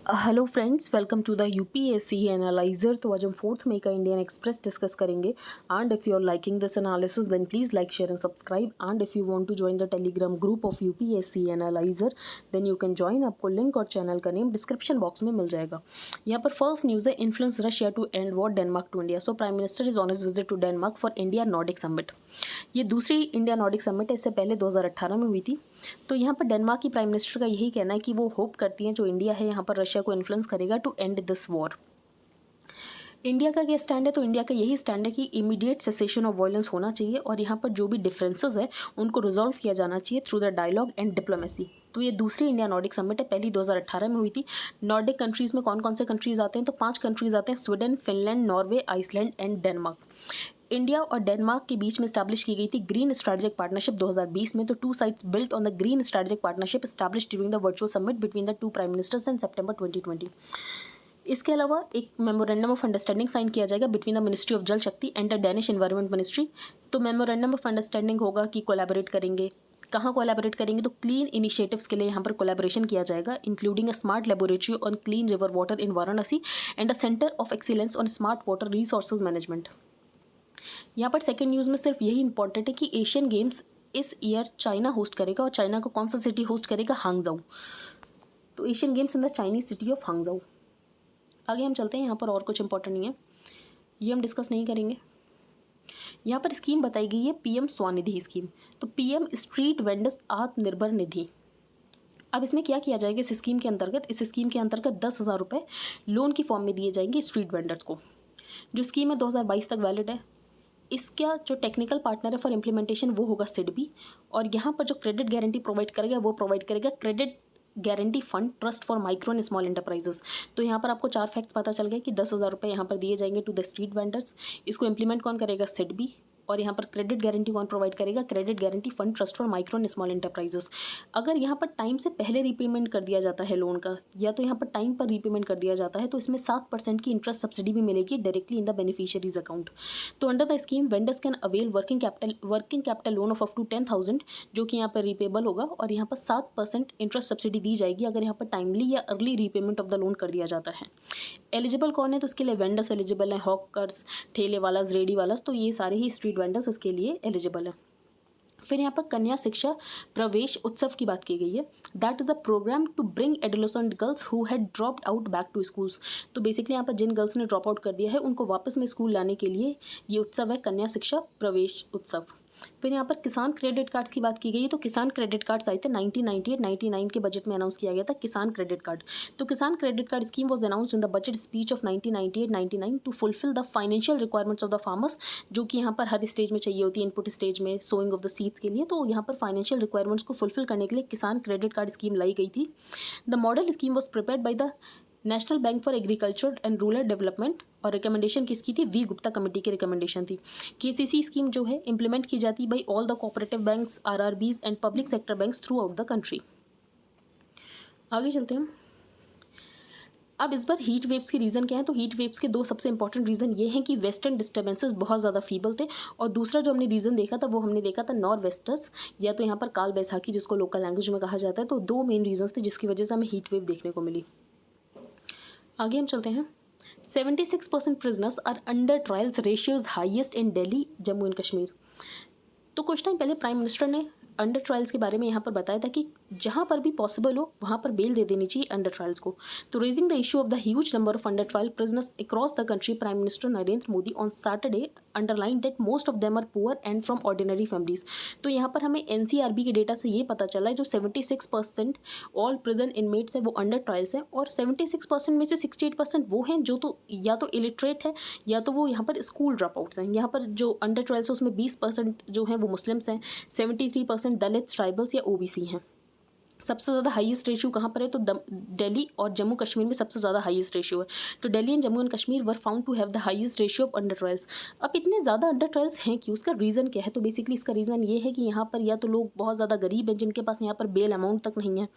Hello friends, welcome to the UPSC analyser. तो आज हम 4 मई का इंडियन एक्सप्रेस डिस्कस करेंगे। And if you are liking this analysis then please like, share and subscribe. And if you want to join the Telegram group of UPSC analyser then you can join. आपको link और channel का name description box में मिल जाएगा। यहाँ पर first news है, influence Russia to end war Denmark to India. So prime minister is on his visit to Denmark for India Nordic summit. ये दूसरी इंडिया नॉर्डिक समिट है, इससे पहले 2018 में हुई थी। तो यहाँ पर डेनमार्क की प्राइम मिनिस्टर का यही कहना है कि वो होप करती हैं जो इंडिया है यहाँ पर रशिया को इन्फ्लुएंस करेगा to end this war. India का क्या स्टैंड है? तो इंडिया का यही स्टैंड है कि इमीडिएट सेसेशन ऑफ वायलेंस होना चाहिए और यहाँ पर जो भी डिफरेंसेस है उनको रिजॉल्व किया जाना चाहिए through the dialogue and diplomacy. तो ये दूसरी इंडिया नॉर्डिक समिट है, पहली 2018 में हुई थी। नॉर्डिक कंट्रीज़ में कौन कौन से कंट्रीज़ आते हैं? तो 5 कंट्रीज़ आते हैं, Sweden, Finland, Norway, Iceland and Denmark. India और डेनमार्क के बीच में स्टैब्लिश की गई थी ग्रीन स्ट्रेटेजिक पार्टनरशिप 2020 में। तो two sides built on the green strategic partnership established during the virtual summit between the two prime ministers in September 2020। इसके अलावा एक मेमोरेंडम ऑफ अंडरस्टैंडिंग साइन किया जाएगा बिटवीन द मिनिस्ट्री ऑफ जल शक्ति and the Danish environment ministry. तो memorandum of understanding होगा कि कोलैबोरेट करेंगे। कहाँ कोलैबोरेट करेंगे? तो क्लीन इनिशिएटिव्स के लिए यहाँ पर कोलैबोरेशन किया जाएगा, including a smart laboratory on clean river water in Varanasi and a centre of excellence on smart water resources management. यहाँ पर सेकंड न्यूज़ में सिर्फ यही इंपॉर्टेंट है कि एशियन गेम्स इस ईयर चाइना होस्ट करेगा और चाइना को कौन सा सिटी होस्ट करेगा? हांगजाऊ। तो Asian Games in the Chinese city of Hangzhou. आगे हम चलते हैं, यहाँ पर और कुछ इंपॉर्टेंट नहीं है, ये हम डिस्कस नहीं करेंगे। यहाँ पर स्कीम बताई गई है पीएम स्वनिधि स्कीम। तो PM street vendors Atmanirbhar Nidhi. अब इसमें क्या किया जाएगा इस स्कीम के अंतर्गत? इस स्कीम के अंतर्गत 10,000 रुपये लोन की फॉर्म में दिए जाएंगे स्ट्रीट वेंडर्स को। जो स्कीम है 2022 तक वैलिड है। इसका जो टेक्निकल पार्टनर है फॉर इम्प्लीमेंटेशन वो होगा सिडबी। और यहाँ पर जो क्रेडिट गारंटी प्रोवाइड करेगा वो प्रोवाइड करेगा credit guarantee fund trust for micro and small enterprises. तो यहाँ पर आपको 4 फैक्ट्स पता चल गए कि 10,000 रुपये यहाँ पर दिए जाएंगे टू द स्ट्रीट वेंडर्स। इसको इम्प्लीमेंट कौन करेगा? सिडबी। और यहाँ पर क्रेडिट गारंटी कौन प्रोवाइड करेगा? Credit guarantee fund trust for micro and small enterprises. अगर यहाँ पर टाइम से पहले रीपेमेंट कर दिया जाता है लोन का, या तो यहाँ पर टाइम पर रीपेमेंट कर दिया जाता है, तो इसमें 7% की इंटरेस्ट सब्सिडी भी मिलेगी directly in the beneficiaries account. तो under the scheme vendors can avail working capital loan of up to 10,000 जो कि यहाँ पर रीपेबल होगा और यहाँ पर 7% इंटरेस्ट सब्सिडी दी जाएगी अगर यहाँ पर टाइमली या early repayment of the loan कर दिया जाता है। एलिजिबल कौन है? तो इसके लिए वेंडर्स एलिजिबल हैं, हॉकर्स, ठेले वालास, रेडी वालास, तो ये सारे ही स्ट्रीट वेंडर्स इसके लिए एलिजिबल है। फिर यहाँ पर कन्या शिक्षा प्रवेश उत्सव की बात की गई है। That is a program to bring adolescent girls who had dropped out back to schools. तो बेसिकली यहाँ पर जिन गर्ल्स ने ड्रॉप आउट कर दिया है उनको वापस में स्कूल लाने के लिए ये उत्सव है, कन्या शिक्षा प्रवेश उत्सव। फिर यहाँ पर किसान क्रेडिट कार्ड्स की बात की गई है। तो किसान क्रेडिट कार्ड्स आए थे 1998-99 के बजट में अनाउंस किया गया था किसान क्रेडिट कार्ड। तो Kisan credit card scheme was announced in the budget speech of 1998-99 to fulfil the financial requirements of the farmers, जो कि यहाँ पर हर स्टेज में चाहिए होती है, इनपुट स्टेज में सोइंग ऑफ द सीड्स के लिए। तो यहाँ पर फाइनेंशियल रिक्वायरमेंट्स को फुलफिल करने के लिए किसान क्रेडिट कार्ड स्कीम लाई गई थी। The model scheme was prepared by the national bank for agriculture and rural development और रिकमेंडेशन किसकी थी? वी गुप्ता कमेटी की रिकमेंडेशन थी। केसीसी स्कीम जो है इंप्लीमेंट की जाती by all the cooperative banks, RRBs and public sector banks through out the country. आगे चलते हैं। अब इस बार हीट वेव्स के रीज़न क्या है? तो हीट वेव्स के 2 सबसे इंपॉर्टेंट रीज़न ये हैं कि वेस्टर्न डिस्टर्बेंसेस बहुत ज़्यादा फीबल थे, और दूसरा जो हमने रीज़न देखा था वो हमने देखा था नॉर्थ वेस्टर्स, या तो यहाँ पर काल बैसाखी जिसको लोकल लैंग्वेज में कहा जाता है। तो 2 मेन रीजंस थे जिसकी वजह से हमें हीट वेव देखने को मिली। आगे हम चलते हैं। 76% prisoners are under trials, ratio is highest in Delhi, Jammu and Kashmir. तो कुछ टाइम पहले प्राइम मिनिस्टर ने अंडर ट्रायल्स के बारे में यहाँ पर बताया था कि जहाँ पर भी पॉसिबल हो वहाँ पर बेल दे देनी चाहिए अंडर ट्रायल्स को। तो raising the issue of the huge number of under trial prisoners across the country, prime minister Narendra Modi on Saturday underline that most of them are poor and from ordinary families. तो यहाँ पर हमें NCRB के data से ये पता चला है जो 76% ऑल प्रिजन इनमेट्स है वो अंडर ट्रायल्स हैं, और 76% में से 68% वो हैं जो तो या तो इलिटरेट है या तो वो यहाँ पर स्कूल ड्रॉप आउट्स हैं। यहाँ पर जो अंडर ट्रायल्स है उसमें 20% जो हैं वो मुस्लिम्स हैं, 73% दलित, ट्राइबल्स या ओबीसी हैं। सबसे ज़्यादा हाईएस्ट रेशियो कहाँ पर है? तो दिल्ली और जम्मू कश्मीर में सबसे ज़्यादा हाईएस्ट रेशियो है। तो Delhi and Jammu and Kashmir were found to have the highest ratio of under trials. अब इतने ज़्यादा अंडर ट्रायल्स हैं कि उसका रीज़न क्या है? तो बेसिकली इसका रीज़न ये है कि यहाँ पर या तो लोग बहुत ज़्यादा गरीब हैं जिनके पास यहाँ पर बेल अमाउंट तक नहीं है,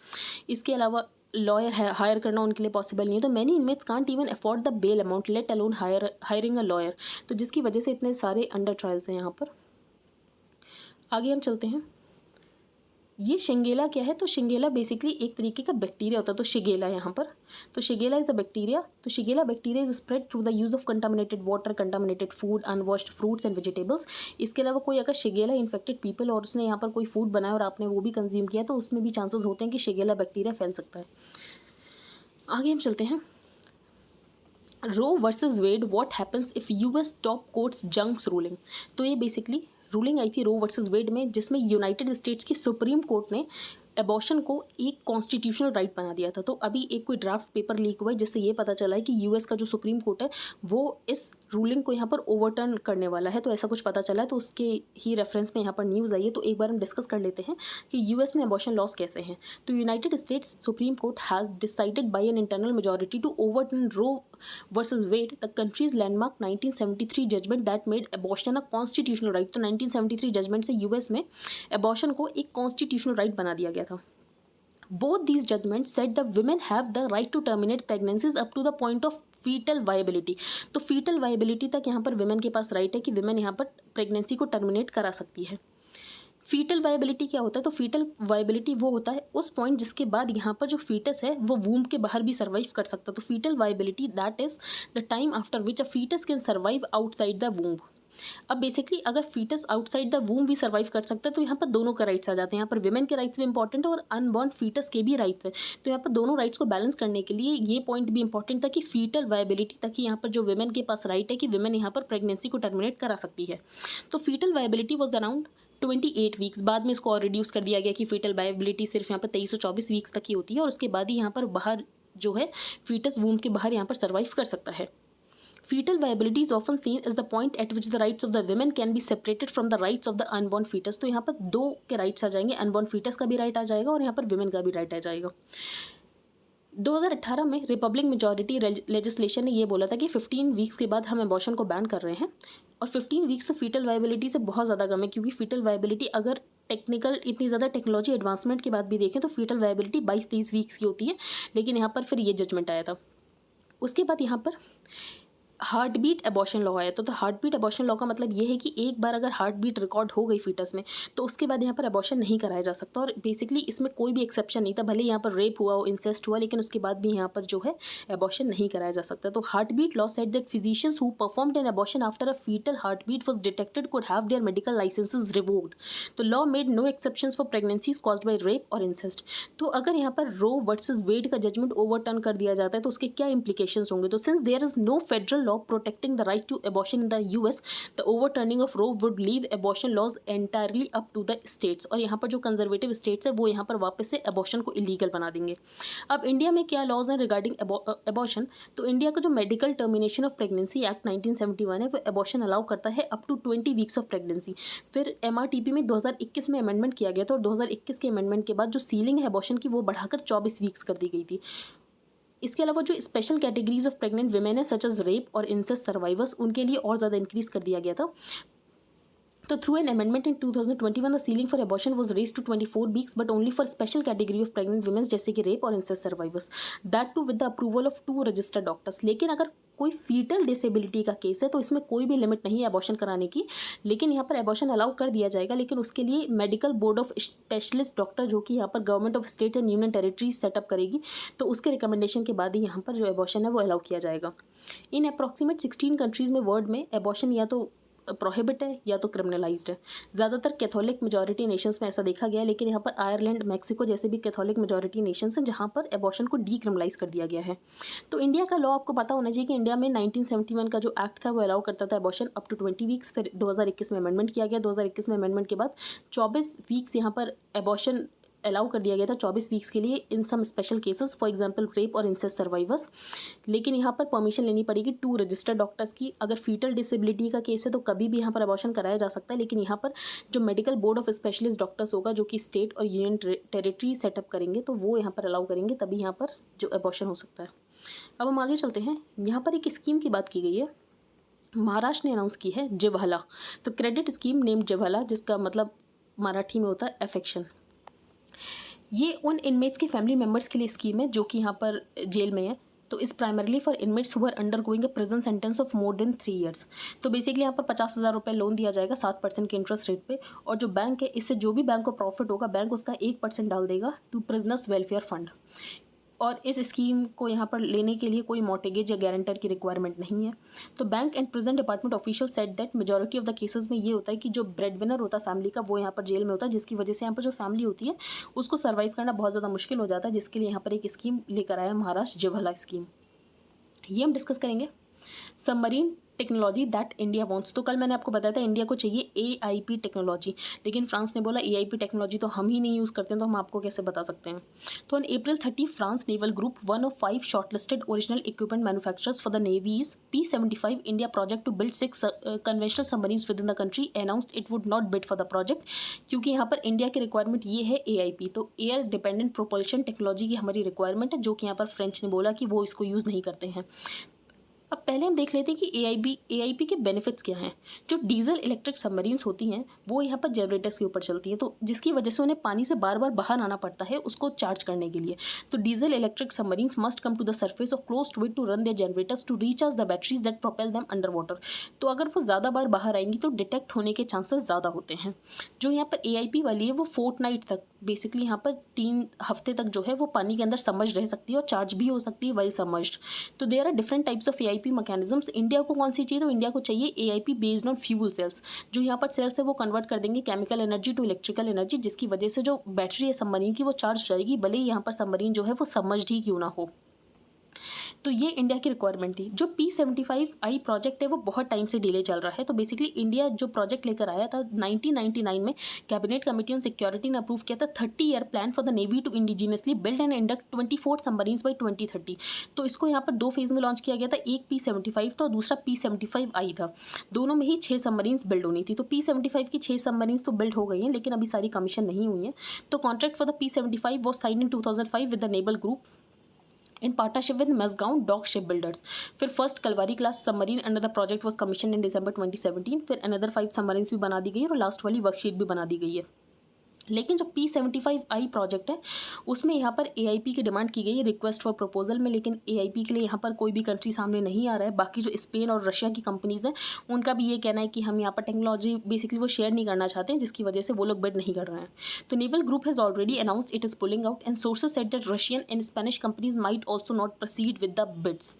इसके अलावा लॉयर हायर करना उनके लिए पॉसिबल नहीं है। तो many inmates can't even afford the bail amount let alone hiring a lawyer. तो जिसकी वजह से इतने सारे अंडर ट्रायल्स हैं यहाँ पर। आगे हम चलते हैं। ये शिंगेला क्या है, तो शिंगेला बेसिकली एक तरीके का बैक्टीरिया होता है, तो शिगेला यहाँ पर, तो शिगेला इज़ अ बैक्टीरिया, तो Shigella bacteria is spread through the use of contaminated water, contaminated food, unwashed fruits and vegetables. इसके अलावा कोई अगर शिगेला इन्फेक्टेड पीपल और उसने यहाँ पर कोई फूड बनाया और आपने वो भी कंज्यूम किया तो उसमें भी चांसेस होते हैं कि शिगेला बैक्टीरिया फैल सकता है। आगे हम चलते हैं। Roe versus Wade, what happens if US top courts junks ruling. तो ये बेसिकली रूलिंग आई थी रो वर्सेस वेड में, जिसमें यूनाइटेड स्टेट्स की सुप्रीम कोर्ट ने एबॉर्शन को एक कॉन्स्टिट्यूशनल राइट बना दिया था। तो अभी एक कोई ड्राफ्ट पेपर लीक हुआ है जिससे ये पता चला है कि यूएस का जो सुप्रीम कोर्ट है वो इस रूलिंग को यहाँ पर ओवरटर्न करने वाला है, तो ऐसा कुछ पता चला है, तो उसके ही रेफरेंस में यहाँ पर न्यूज़ आई है। तो एक बार हम डिस्कस कर लेते हैं कि यूएस में एबॉर्शन लॉस कैसे हैं। तो United States Supreme Court has decided by an internal majority to overturn Roe versus Wade the country's landmark 1973 judgment that made abortion a constitutional right. तो 1973 जजमेंट से यूएस में एबॉर्शन को एक constitutional right बना दिया गया था। Both these judgments said the women have the right to terminate pregnancies up to the point of fetal viability. तो फीटल वायबिलिटी तक यहाँ पर विमेन के पास राइट है कि विमेन यहाँ पर प्रेगनेंसी को टर्मिनेट करा सकती है। फीटल वायबिलिटी क्या होता है, तो फीटल वायबिलिटी वो होता है उस पॉइंट जिसके बाद यहाँ पर जो फीटस है वो वूम के बाहर भी सर्वाइव कर सकता है। तो fetal viability that is the time after which a fetus can survive outside the womb. अब बेसिकली अगर फीटस आउटसाइड द वूम भी सर्वाइव कर सकता है तो यहाँ पर दोनों के राइट्स आ जाते हैं। यहाँ पर विमेन के राइट्स भी इंपॉर्टेंट है और अनबॉर्न फीटस के भी राइट्स हैं। तो यहाँ पर दोनों राइट्स को बैलेंस करने के लिए ये पॉइंट भी इंपॉर्टेंट था कि फीटल वायबिलिटी तक ही यहाँ पर जो विमेन के पास राइट है कि विमेन यहाँ पर प्रेगनेंसी को टर्मिनेट करा सकती है। तो fetal viability was around 28 weeks. बाद में इसको और रिड्यूस कर दिया गया कि फीटल वायबिलिटी सिर्फ यहाँ पर 23 और 24 वीक्स तक ही होती है और उसके बाद ही यहाँ पर बाहर जो है फीटस वूम के बाहर यहाँ पर सर्वाइव कर सकता है। Fetal viability is often seen as the point at which the rights of the women can be separated from the rights of the unborn fetus। तो यहाँ पर दो के राइट्स आ जाएंगे, अनबॉर्न फीटस का भी राइट आ जाएगा और यहाँ पर विमेन का भी राइट आ जाएगा। 2018 में रिपब्लिक मेजॉरिटी लेजिस्लेशन ने ये बोला था कि 15 वीक्स के बाद हम एबॉर्शन को बैन कर रहे हैं और 15 वीक्स तो फीटल वायबिलिटी से बहुत ज़्यादा कम है, क्योंकि फीटल वायबिलिटी अगर टेक्निकल इतनी ज़्यादा टेक्नोलॉजी एडवांसमेंट के बाद भी देखें तो फीटल वायबिलिटी 22-23 वीक्स की होती है, लेकिन यहाँ पर फिर ये जजमेंट आया था। उसके बाद यहाँ पर हार्ट बीट एबॉर्शन लॉ आया। तो हार्ट बीट एबॉर्शन लॉ का मतलब ये है कि एक बार अगर हार्ट बीट रिकॉर्ड हो गई फीटस में तो उसके बाद यहाँ पर एबॉर्शन नहीं कराया जा सकता और बेसिकली इसमें कोई भी एक्सेप्शन नहीं था। भले यहाँ पर रेप हुआ हो, इंसेस्ट हुआ, लेकिन उसके बाद भी यहाँ पर जो है एबॉर्शन नहीं कराया जा सकता। तो heart beat law said that physicians who performed an abortion after a foetal heart beat was detected could have their medical licences revoked. तो law made no exceptions for pregnancies caused by rape और incest. तो अगर यहाँ पर रो versus वेड का judgement overturn कर दिया जाता है तो उसके क्या इंप्लीकेशंस होंगे। तो since there is no federal law protecting the right to abortion in the US, the overturning of Roe would leave abortion laws entirely up to the states। और यहाँ पर जो कंजर्वेटिव स्टेट्स है वो यहाँ पर वापस से एबॉर्शन को इलीगल बना देंगे। अब इंडिया में क्या लॉज हैं रिगार्डिंग एबॉर्शन। तो इंडिया का जो medical termination of pregnancy act 1971 है वो एबॉर्शन अलाउ करता है up to 20 weeks of pregnancy. फिर MRTP में 2021 में अमेंडमेंट किया गया था और 2021 के अमेंडमेंट के बाद जो सीलिंग है एबॉर्शन की वो बढ़ाकर 24 वीक्स कर दी गई थी। इसके अलावा जो special categories of pregnant women है सच एज रेप और इंसेस्ट सर्वाइवर्स, उनके लिए और ज़्यादा इंक्रीज कर दिया गया था। तो through an amendment in 2021 the ceiling for abortion was raised to 24 weeks but only for special category of pregnant women जैसे कि रेप और incest survivors, that too with the approval of 2 registered doctors. लेकिन अगर कोई fetal disability का case है तो इसमें कोई भी लिमिट नहीं है एबॉर्शन कराने की, लेकिन यहाँ पर एबॉर्शन अलाउ कर दिया जाएगा, लेकिन उसके लिए medical board of specialist doctor जो कि यहाँ पर government of state and union territories setup करेगी, तो उसके रिकमेंडेशन के बाद ही यहाँ पर जो एबॉर्शन है वो अलाउ किया जाएगा। इन अप्रॉक्सीमेट 16 कंट्रीज़ में वर्ल्ड में एबॉर्शन या तो प्रोहिबिट है या तो क्रिमिनलाइज्ड है। ज़्यादातर कैथोलिक मेजॉरिटी नेशंस में ऐसा देखा गया है, लेकिन यहाँ पर आयरलैंड, मैक्सिको जैसे भी कैथोलिक मेजॉरिटी नेशंस हैं जहाँ पर एबॉर्शन को डीक्रिमिनलाइज कर दिया गया है। तो इंडिया का लॉ आपको पता होना चाहिए कि इंडिया में 1971 का जो एक्ट था वो अलाउ करता था एबॉर्शन अप टू 20 वीक्स। फिर 2021 में अमेंडमेंट किया गया। 2021 में अमेंडमेंट के बाद 24 वीक्स यहाँ पर एबॉर्शन अलाउ कर दिया गया था 24 वीक्स के लिए in some special cases, for example rape और इंसेस्ट सर्वाइवर्स। लेकिन यहाँ पर परमिशन लेनी पड़ेगी 2 रजिस्टर्ड डॉक्टर्स की। अगर फीटल डिसेबिलिटी का केस है तो कभी भी यहाँ पर एबॉर्शन कराया जा सकता है, लेकिन यहाँ पर जो medical board of specialist doctors होगा जो कि स्टेट और यूनियन टेरिटरी सेटअप करेंगे तो वो यहाँ पर अलाउ करेंगे, तभी यहाँ पर जो एबॉर्शन हो सकता है। अब हम आगे चलते हैं। यहाँ पर एक स्कीम की बात की गई है, महाराष्ट्र ने अनाउंस की है जिव्हाला। तो क्रेडिट स्कीम नेम्ड जिव्हाला, जिसका मतलब मराठी में होता है एफेक्शन। ये उन इनमेट्स के फैमिली मेम्बर्स के लिए स्कीम है जो कि यहाँ पर जेल में है तो इस primarily for inmates who are undergoing a prison sentence of more than 3 years. तो बेसिकली यहाँ पर 50,000 रुपये लोन दिया जाएगा 7% के इंटरेस्ट रेट पे, और जो बैंक है इससे जो भी बैंक को प्रॉफिट होगा बैंक उसका 1% डाल देगा टू प्रिजनर्स वेलफेयर फंड। और इस स्कीम को यहाँ पर लेने के लिए कोई मॉर्टगेज या गारंटर की रिक्वायरमेंट नहीं है। तो bank and prison department official said that majority of the cases में ये होता है कि जो ब्रेड विनर होता है फैमिली का वो यहाँ पर जेल में होता है, जिसकी वजह से यहाँ पर जो फैमिली होती है उसको सर्वाइव करना बहुत ज़्यादा मुश्किल हो जाता है, जिसके लिए यहाँ पर एक स्कीम लेकर आया महाराष्ट्र जिवहला स्कीम। ये हम डिस्कस करेंगे। Submarine technology that India wants. तो कल मैंने आपको बताया था इंडिया को चाहिए AIP टेक्नोलॉजी, लेकिन फ्रांस ने बोला AIP टेक्नोलॉजी तो हम ही नहीं यूज़ करते हैं, तो हम आपको कैसे बता सकते हैं। तो on April 30 France naval group 1 of 5 shortlisted original equipment manufacturers for the navy's P-75 India project to build 6 conventional submarines within the country announced it would not bid for the project, क्योंकि यहाँ पर India की requirement ये है AIP, तो air dependent propulsion technology की हमारी requirement है, जो कि यहाँ पर फ्रेंच ने बोला कि वो इसको यूज़ नहीं करते हैं। अब पहले हम देख लेते हैं कि AIP के बेनिफिट्स क्या हैं। जो डीजल इलेक्ट्रिक सबमरीन्स होती हैं वो यहाँ पर जनरेटर्स के ऊपर चलती हैं, तो जिसकी वजह से उन्हें पानी से बार बार बाहर आना पड़ता है उसको चार्ज करने के लिए। तो diesel electric submarines must come to the surface और close to it to run their generators to recharge the batteries that propel them under water. तो अगर वो ज़्यादा बार बाहर आएंगी तो डिटेक्ट होने के चांसेस ज़्यादा होते हैं। जो यहाँ पर AIP वाली है वो फोर्टनाइट तक, बेसिकली यहाँ पर 3 हफ्ते तक जो है वो पानी के अंदर समर्ज रह सकती है और चार्ज भी हो सकती है वाइल समर्ज्ड। तो there are different types of AIP mechanisms. India को कौन सी चाहिए, तो इंडिया को चाहिए AIP based on fuel cells. जो यहाँ पर सेल्स है वो कन्वर्ट कर देंगे chemical energy to electrical energy, जिसकी वजह से जो बैटरी है सबमरीन की वो चार्ज हो जाएगी, भले ही यहाँ पर सबमरीन जो है वो समर्ज्ड ही क्यों ना हो। तो ये इंडिया की रिक्वायरमेंट थी। जो P-75I प्रोजेक्ट है वो बहुत टाइम से डिले चल रहा है। तो बेसिकली इंडिया जो प्रोजेक्ट लेकर आया था 1999 में कैबिनेट कमेटी ऑन सिक्योरिटी ने अप्रूव किया था 30 year plan for the navy to indigenously build and induct 24 submarines by 2030। तो इसको यहाँ पर 2 फेज़ में लॉन्च किया गया था, एक P-75 था और दूसरा P-75I था। दोनों में ही 6 सबमरीन्स बिल्ड होनी थी। तो P-75 की 6 सबमरीन्स तो बिल्ड हो गई हैं, लेकिन अभी सारी कमीशन नहीं हुई हैं। तो contract for the P-75 was signed in 2005 with the naval group in partnership with Mazagon Dock Shipbuilders। फिर first Kalwari class submarine under the project was commission in December 2017। फिर अनदर 5 सबमरीन्स भी बना दी गई है और लास्ट वाली वर्कशीट भी बना दी गई है। लेकिन जो P-75I प्रोजेक्ट है उसमें यहाँ पर AIP की डिमांड की गई है रिक्वेस्ट फॉर प्रपोजल में, लेकिन AIP के लिए यहाँ पर कोई भी कंट्री सामने नहीं आ रहा है। बाकी जो स्पेन और रशिया की कंपनीज़ हैं उनका भी ये कहना है कि हम यहाँ पर टेक्नोलॉजी बेसिकली वो शेयर नहीं करना चाहते हैं, जिसकी वजह से वो लोग बिड नहीं कर रहे हैं। तो naval group has already announced it is pulling out and sources said that Russian and Spanish companies might also not proceed with the bids.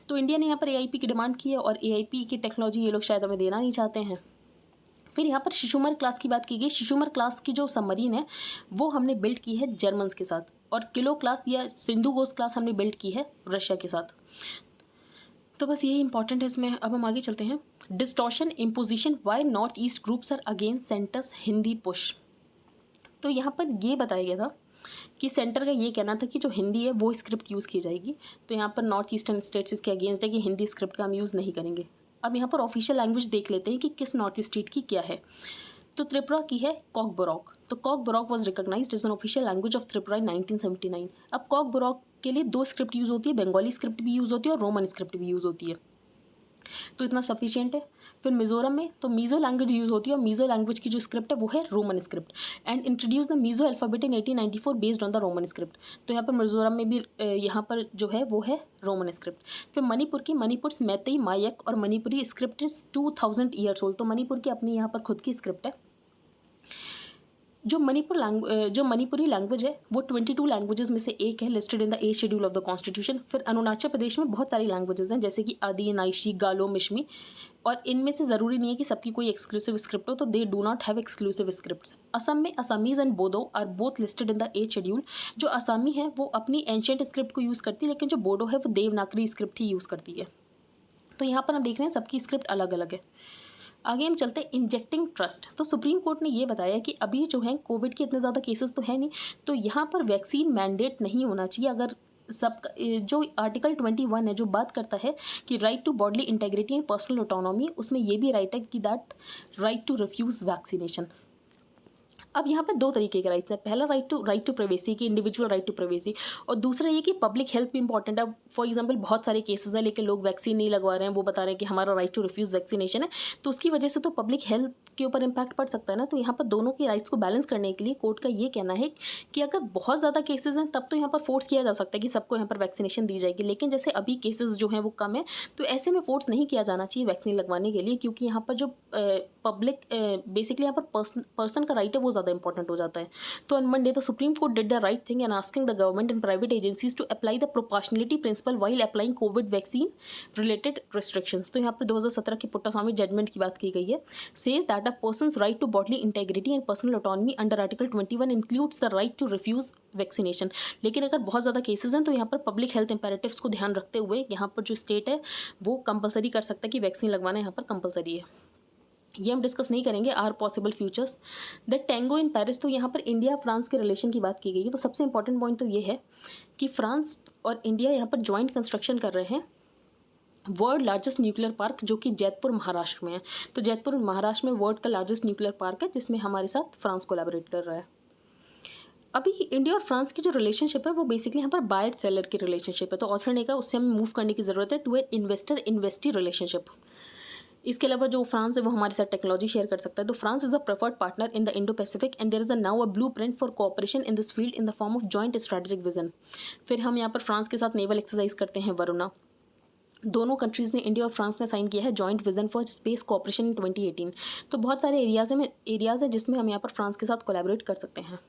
तो इंडिया ने यहाँ पर AIP की डिमांड की है और AIP की टेक्नोलॉजी ये लोग शायद हमें देना नहीं चाहते हैं। फिर यहाँ पर शिशुमर क्लास की बात की गई। शिशुमर क्लास की जो सबमरीन है वो हमने बिल्ड की है जर्मन्स के साथ, और किलो क्लास या सिंधु घोष क्लास हमने बिल्ड की है रशिया के साथ। तो बस यही इंपॉर्टेंट है इसमें। अब हम आगे चलते हैं। Distortion imposition why North East groups are against centre's Hindi push. तो यहाँ पर ये बताया गया था कि सेंटर का ये कहना था कि जो हिंदी है वो स्क्रिप्ट यूज़ की जाएगी। तो यहाँ पर नॉर्थ ईस्टर्न स्टेट्स इसके अगेंस्ट है कि हिंदी स्क्रिप्ट का हम यूज़ नहीं करेंगे। अब यहाँ पर ऑफिशियल लैंग्वेज देख लेते हैं कि किस नॉर्थ स्टेट की क्या है। तो त्रिपुरा की है कॉकबोरॉक। तो Kokborok was recognised as an official language of Tripura in 1979। अब कॉकबोरॉक के लिए 2 स्क्रिप्ट यूज़ होती है, बंगाली स्क्रिप्ट भी यूज़ होती है और रोमन स्क्रिप्ट भी यूज़ होती है। तो इतना सफिशिएंट है। फिर मिज़ोरम में तो मीज़ो लैंग्वेज यूज़ होती है और मीज़ो लैंग्वेज की जो स्क्रिप्ट है वो है Roman script and introduce the Mizo alphabet in 1894 based on the Roman script. तो यहाँ पर मिज़ोरम में भी यहाँ पर जो है वो है रोमन स्क्रिप्ट। फिर मणिपुर की मणिपुर्स मैतेई मायक और Manipuri script is 2000 years old. तो मणिपुर की अपनी यहाँ पर खुद की स्क्रिप्ट है। जो मणिपुरी लैंग्वेज है वो 22 लैंग्वेजेस में से एक है, listed in the 8th schedule of the constitution. फिर अरुणाचल प्रदेश में बहुत सारी लैंग्वेजेस हैं जैसे कि आदि, नाइशी, गालो, मिशमी, और इनमें से ज़रूरी नहीं है कि सबकी कोई एक्सक्लूसिव स्क्रिप्ट हो, तो they do not have exclusive scripts. Assam में Assamese and Bodo are both listed in the 8th schedule. जो असमी है वो अपनी एंशिएंट स्क्रिप्ट को यूज़ करती है, लेकिन जो बोडो है वो देवनागरी स्क्रिप्ट ही यूज़ करती है। तो यहाँ पर हम देख रहे हैं सबकी स्क्रिप्ट अलग अलग है। आगे हम चलते हैं इंजेक्टिंग ट्रस्ट। तो सुप्रीम कोर्ट ने ये बताया कि अभी जो है कोविड के इतने ज़्यादा केसेस तो है नहीं, तो यहाँ पर वैक्सीन मैंडेट नहीं होना चाहिए। अगर सब जो आर्टिकल 21 है जो बात करता है कि right to bodily integrity and personal autonomy, उसमें ये भी राइट है कि that right to refuse vaccination. अब यहाँ पे दो तरीके के राइट्स हैं। पहला राइट टू प्राइवेसी की इंडिविजुअल राइट टू प्राइवेसी, और दूसरा ये कि पब्लिक हेल्थ भी इंपॉर्टेंट है। अब फॉर एग्जांपल बहुत सारे केसेस हैं लेकिन लोग वैक्सीन नहीं लगवा रहे हैं, वो बता रहे हैं कि हमारा राइट टू रिफ्यूज़ वैक्सीनेशन है, तो उसकी वजह से तो पब्लिक हेल्थ के ऊपर इम्पैक्ट पड़ सकता है ना। तो यहाँ पर दोनों के राइट्स को बैलेंस करने के लिए कोर्ट का ये कहना है कि अगर बहुत ज़्यादा केसेस हैं तब तो यहाँ पर फोर्स किया जा सकता है कि सबको यहाँ पर वैक्सीनेशन दी जाएगी, लेकिन जैसे अभी केसेस जो हैं वो कम है, तो ऐसे में फोर्स नहीं किया जाना चाहिए वैक्सीन लगवाने के लिए, क्योंकि यहाँ पर जो पब्लिक बेसिकली यहाँ पर पर्सन का राइट है वो ज़्यादा इंपॉर्टेंट हो जाता है। तो on Monday, the Supreme Court did the right thing in asking the government and private agencies to apply the proportionality principle while applying COVID vaccine related restrictions. तो यहाँ पर 2017 की पुट्टास्वामी जजमेंट की बात की गई है। Says that a person's right to bodily integrity and personal autonomy under Article 21 includes the right to refuse vaccination. लेकिन अगर बहुत ज़्यादा केसेस हैं तो यहाँ पर पब्लिक हेल्थ इंपेरेटिव्स को ध्यान रखते हुए यहाँ पर जो स्टेट है वो कंपलसरी कर सकता है कि वैक्सीन लगवाना यहाँ पर कंपलसरी है। ये हम डिस्कस नहीं करेंगे। Are possible futures the tango in Paris, तो यहाँ पर इंडिया फ्रांस के रिलेशन की बात की गई है। तो सबसे इंपॉर्टेंट पॉइंट तो ये है कि फ्रांस और इंडिया यहाँ पर जॉइंट कंस्ट्रक्शन कर रहे हैं वर्ल्ड लार्जेस्ट न्यूक्लियर पार्क, जो कि जैतपुर महाराष्ट्र में है। तो जैतपुर महाराष्ट्र में वर्ल्ड का लार्जेस्ट न्यूक्लियर पार्क है जिसमें हमारे साथ फ्रांस कोलैबोरेट कर रहा है। अभी इंडिया और फ्रांस की जो रिलेशनशिप है वो बेसिकली यहाँ पर बायर सेलर की रिलेशनशिप है। तो ऑथर ने कहा उससे हमें मूव करने की ज़रूरत है to a investor investee relationship. इसके अलावा जो फ्रांस है वो हमारे साथ टेक्नोलॉजी शेयर कर सकता है। तो France is a preferred partner in the Indo Pacific and there is a now a blueprint for cooperation in this field in the form of joint strategic vision. फिर हम यहाँ पर फ्रांस के साथ नेवल एक्सरसाइज करते हैं वरुणा। दोनों countries ने, इंडिया और फ्रांस ने साइन किया है joint vision for space cooperation इन 2018। तो बहुत सारे एरियाज़ हैं जिसमें हम यहाँ पर फ्रांस के साथ कोलैबोरेट कर सकते हैं।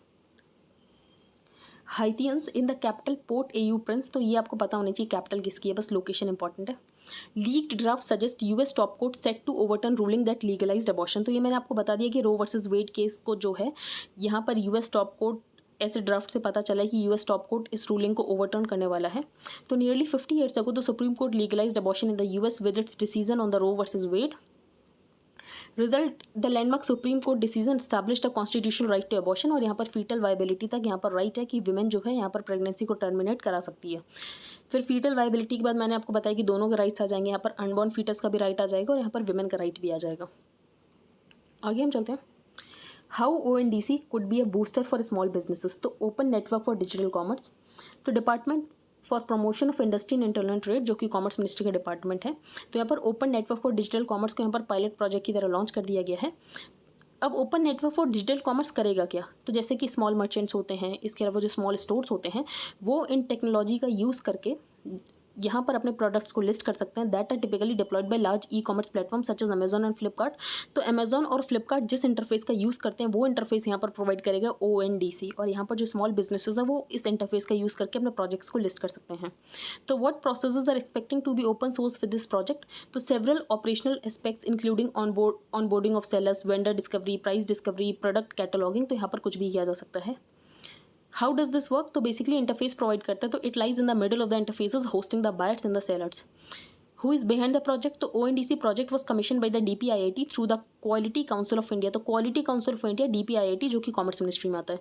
Haitians in the capital Port au Prince, तो ये आपको पता होनी चाहिए कैपिटल किसकी है, बस लोकेशन इंपॉर्टेंट है। Leaked draft suggest US top court set to overturn ruling that legalised abortion. तो ये मैंने आपको बता दिया कि रो वर्सेस वेड केस को जो है यहाँ पर यूएस टॉप कोर्ट, ऐसे ड्राफ्ट से पता चला है कि यूएस टॉप कोर्ट इस रूलिंग को ओवरटर्न करने वाला है। तो nearly 50 years ago the Supreme Court legalised abortion in the US with its decision on the Roe versus Wade. Result the landmark Supreme Court decision established a constitutional right to abortion, और यहाँ पर fetal viability तक यहाँ पर right है कि women जो है यहाँ पर प्रेगनेंसी को टर्मिनेट करा सकती है। फिर फीटल वायबिलिटी के बाद मैंने आपको बताया कि दोनों के राइट्स आ जाएंगे, यहाँ पर अनबॉर्न फीटस का भी राइट आ जाएगा और यहाँ पर विमेन का राइट भी आ जाएगा। आगे हम चलते हैं। How ONDC could be a booster for small businesses, तो Open Network for Digital Commerce. तो Department for Promotion of Industry and Internal Trade, जो कि कॉमर्स मिनिस्ट्री का डिपार्टमेंट है, तो यहाँ पर open Network for Digital commerce को यहाँ पर पायलट प्रोजेक्ट की तरह लॉन्च कर दिया गया है। अब open Network for Digital commerce करेगा क्या, तो जैसे कि स्मॉल मर्चेंट्स होते हैं, इसके अलावा जो स्मॉल स्टोर्स होते हैं, वो इन टेक्नोलॉजी का यूज़ करके यहाँ पर अपने प्रोडक्ट्स को लिस्ट कर सकते हैं। That are typically deployed by large e commerce platform such as Amazon and Flipkart. तो अमेजॉन और फ्लिपकार्ट जिस इंटरफेस का यूज़ करते हैं वो इंटरफेस यहाँ पर प्रोवाइड करेगा ONDC, और यहाँ पर जो स्मॉल बिजनेसेस हैं वो इस इंटरफेस का यूज़ करके अपने प्रोजेक्ट्स को लिस्ट कर सकते हैं। तो what processes are expecting to be open source with this project, तो several operational aspects including onboarding of sellers, vendor discovery, price discovery, product cataloguing, तो यहाँ पर कुछ भी किया जा सकता है। हाउ डज दिस वर्क, तो बेसिकली इंटरफेस प्रोवाइड करता है, तो it lies in the middle of the interfaces hosting the buyers and the sellers. Who is behind the project, तो ONDC project was commission by the DPIIT through the Quality Council of India. तो Quality Council of India DPIIT जो कि commerce ministry में आता है।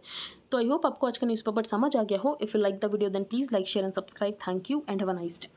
तो I hope आपको आज का न्यूज़पेपर समझ आ गया हो। If you like the video then please like share and subscribe. Thank you and have a nice day.